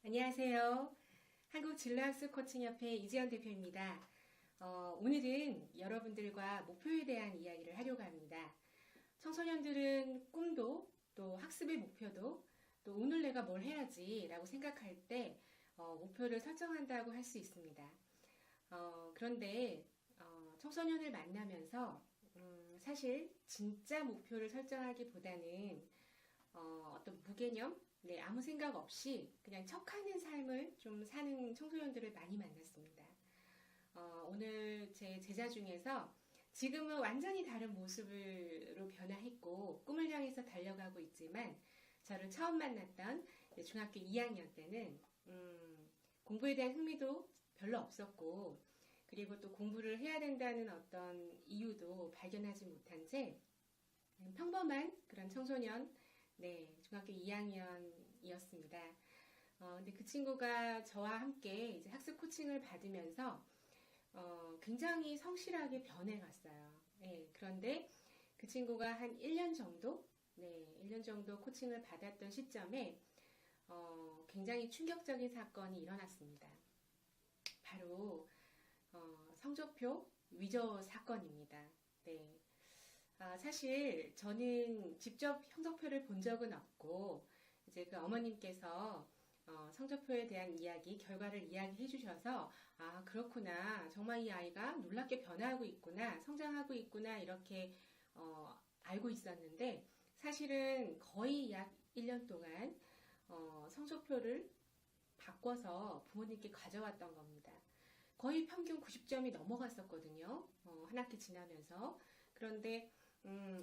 안녕하세요. 한국진로학습 코칭협회 이지연 대표입니다. 오늘은 여러분들과 목표에 대한 이야기를 하려고 합니다. 청소년들은 꿈도 또 학습의 목표도 또 오늘 내가 뭘 해야지 라고 생각할 때 목표를 설정한다고 할 수 있습니다. 그런데 청소년을 만나면서 사실 진짜 목표를 설정하기보다는 어떤 무개념, 아무 생각 없이 그냥 척하는 삶을 좀 사는 청소년들을 많이 만났습니다. 오늘 제 제자 중에서 지금은 완전히 다른 모습으로 변화했고 꿈을 향해서 달려가고 있지만 저를 처음 만났던 중학교 2학년 때는 공부에 대한 흥미도 별로 없었고 그리고 또 공부를 해야 된다는 어떤 이유도 발견하지 못한 채 평범한 그런 청소년 중학교 2학년이었습니다. 근데 그 친구가 저와 함께 이제 학습 코칭을 받으면서 굉장히 성실하게 변해갔어요. 그런데 그 친구가 한 1년 정도, 1년 정도 코칭을 받았던 시점에 굉장히 충격적인 사건이 일어났습니다. 바로 성적표 위조 사건입니다. 사실 저는 직접 성적표를 본 적은 없고 이제 그 어머님께서 성적표에 대한 이야기, 결과를 이야기해 주셔서 그렇구나. 정말 이 아이가 놀랍게 변화하고 있구나. 성장하고 있구나. 이렇게 알고 있었는데 사실은 거의 약 1년 동안 성적표를 바꿔서 부모님께 가져왔던 겁니다. 거의 평균 90점이 넘어갔었거든요. 한 학기 지나면서. 그런데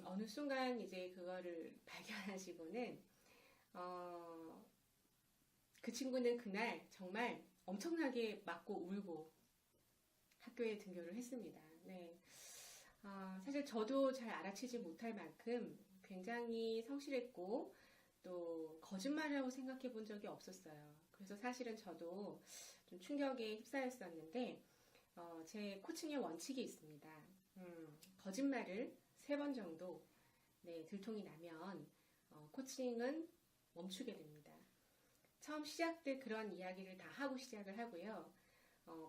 어느 순간 이제 그거를 발견하시고는 그 친구는 그날 정말 엄청나게 맞고 울고 학교에 등교를 했습니다. 사실 저도 잘 알아채지 못할 만큼 굉장히 성실했고 또 거짓말이라고 생각해 본 적이 없었어요. 그래서 사실은 저도 좀 충격에 휩싸였었는데 제 코칭의 원칙이 있습니다. 거짓말을 3번 정도 들통이 나면 코칭은 멈추게 됩니다. 처음 시작 때 그런 이야기를 다 하고 시작을 하고요.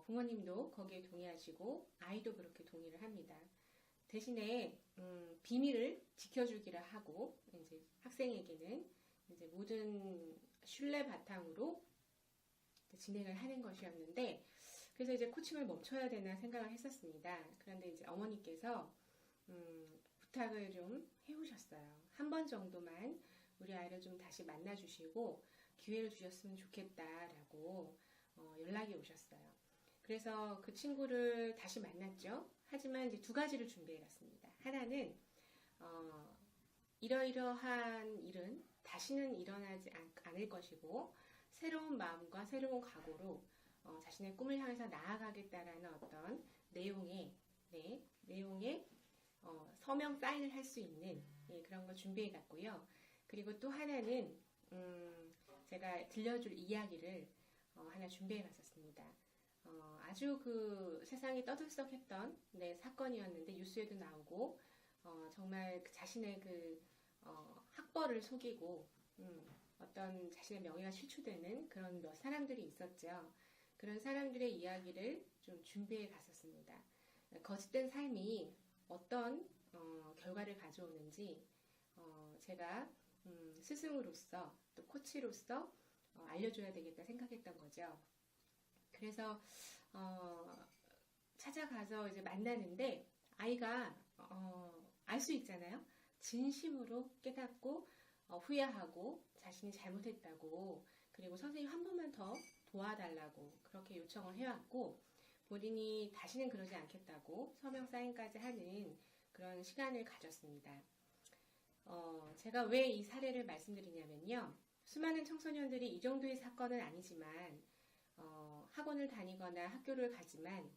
부모님도 거기에 동의하시고 아이도 그렇게 동의를 합니다. 대신에 비밀을 지켜주기를 하고 이제 학생에게는 이제 모든 신뢰 바탕으로 진행을 하는 것이었는데 그래서 이제 코칭을 멈춰야 되나 생각을 했었습니다. 그런데 이제 어머니께서 부탁을 좀 해오셨어요. 한 번 정도만 우리 아이를 좀 다시 만나주시고 기회를 주셨으면 좋겠다라고 연락이 오셨어요. 그래서 그 친구를 다시 만났죠. 하지만 이제 2가지를 준비해갔습니다. 하나는 이러이러한 일은 다시는 일어나지 않을 것이고 새로운 마음과 새로운 각오로 자신의 꿈을 향해서 나아가겠다라는 어떤 내용의 서명 사인을 할 수 있는 그런 걸 준비해 갔고요. 그리고 또 하나는 제가 들려줄 이야기를 하나 준비해 갔었습니다. 아주 그 세상이 떠들썩했던 사건이었는데 뉴스에도 나오고 정말 자신의 그 학벌을 속이고 어떤 자신의 명예가 실추되는 그런 몇 사람들이 있었죠. 그런 사람들의 이야기를 좀 준비해 갔었습니다. 거짓된 삶이 어떤 결과를 가져오는지 제가 스승으로서 또 코치로서 알려줘야 되겠다 생각했던 거죠. 그래서 찾아가서 이제 만나는데 아이가 알 수 있잖아요. 진심으로 깨닫고 후회하고 자신이 잘못했다고 그리고 선생님 한 번만 더 도와달라고 그렇게 요청을 해왔고 본인이 다시는 그러지 않겠다고 서명 사인까지 하는 그런 시간을 가졌습니다. 제가 왜 이 사례를 말씀드리냐면요. 수많은 청소년들이 이 정도의 사건은 아니지만 학원을 다니거나 학교를 가지만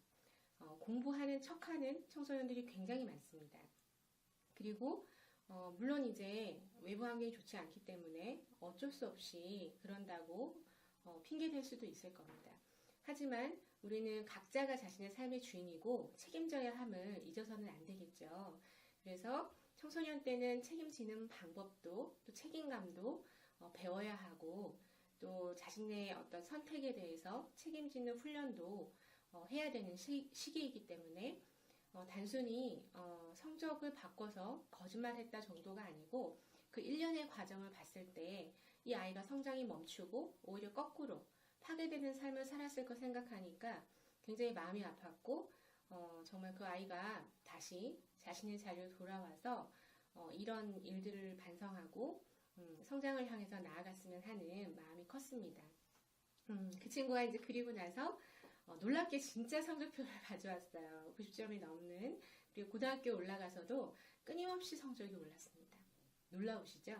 공부하는 척하는 청소년들이 굉장히 많습니다. 그리고 물론 이제 외부 환경이 좋지 않기 때문에 어쩔 수 없이 그런다고 핑계댈 수도 있을 겁니다. 하지만 우리는 각자가 자신의 삶의 주인이고 책임져야 함을 잊어서는 안 되겠죠. 그래서 청소년 때는 책임지는 방법도 또 책임감도 배워야 하고 또 자신의 어떤 선택에 대해서 책임지는 훈련도 해야 되는 시기이기 때문에 단순히 성적을 바꿔서 거짓말했다 정도가 아니고 그 1년의 과정을 봤을 때 이 아이가 성장이 멈추고 오히려 거꾸로 파괴되는 삶을 살았을 거 생각하니까 굉장히 마음이 아팠고 정말 그 아이가 다시 자신의 자리로 돌아와서 이런 일들을 반성하고 성장을 향해서 나아갔으면 하는 마음이 컸습니다. 그 친구가 이제 그리고 나서 놀랍게 진짜 성적표를 가져왔어요. 90점이 넘는. 그리고 고등학교 올라가서도 끊임없이 성적이 올랐습니다. 놀라우시죠?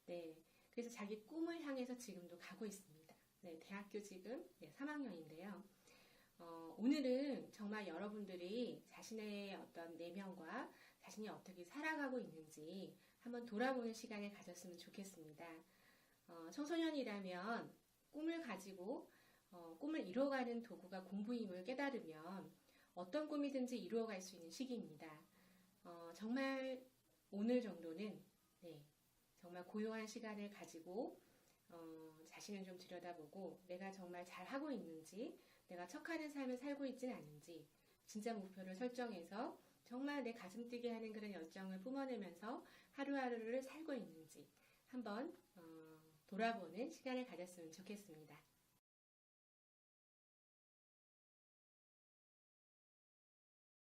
네. 그래서 자기 꿈을 향해서 지금도 가고 있습니다. 네, 대학교 지금 3학년인데요. 오늘은 정말 여러분들이 자신의 어떤 내면과 자신이 어떻게 살아가고 있는지 한번 돌아보는 시간을 가졌으면 좋겠습니다. 청소년이라면 꿈을 가지고 꿈을 이루어가는 도구가 공부임을 깨달으면 어떤 꿈이든지 이루어갈 수 있는 시기입니다. 정말 오늘 정도는 정말 고요한 시간을 가지고 자신을 좀 들여다보고 내가 정말 잘하고 있는지, 내가 척하는 삶을 살고 있지는 않은지, 진짜 목표를 설정해서 정말 내 가슴 뛰게 하는 그런 열정을 뿜어내면서 하루하루를 살고 있는지 한번 돌아보는 시간을 가졌으면 좋겠습니다.